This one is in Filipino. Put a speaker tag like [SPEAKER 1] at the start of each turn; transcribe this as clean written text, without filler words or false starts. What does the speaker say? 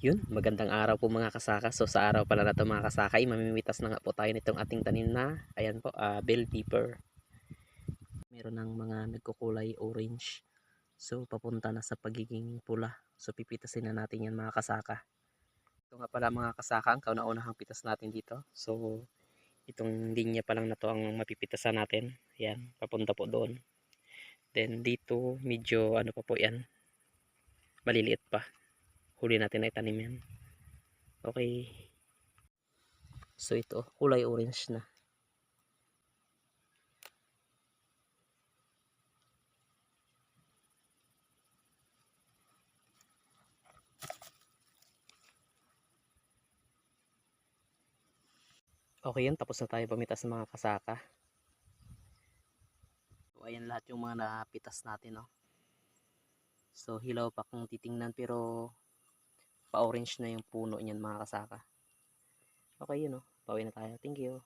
[SPEAKER 1] Yun, magandang araw po mga kasaka. So sa araw pala na ito mga kasaka, mamimitas na nga po tayo nitong ating tanim na, ayan po, bell pepper. Meron ng mga nagkukulay orange. So papunta na sa pagiging pula. So pipitasin na natin yan mga kasaka. Ito nga pala mga kasaka, ang kauna-unahang pitas natin dito. So itong linya pa lang na to ang mapipitasan natin. Ayan, papunta po doon. Then dito medyo ano pa po yan, maliliit pa. Huli natin na itanim yan. Okay. So ito, kulay orange na. Okay yun, tapos na tayo pamitas ng mga kasaka. So ayan lahat yung mga napitas natin, no. So hilaw pa kung titingnan, pero pa-orange na yung puno niyan mga kasaka. Okay yun, no. Pauwi na tayo. Thank you.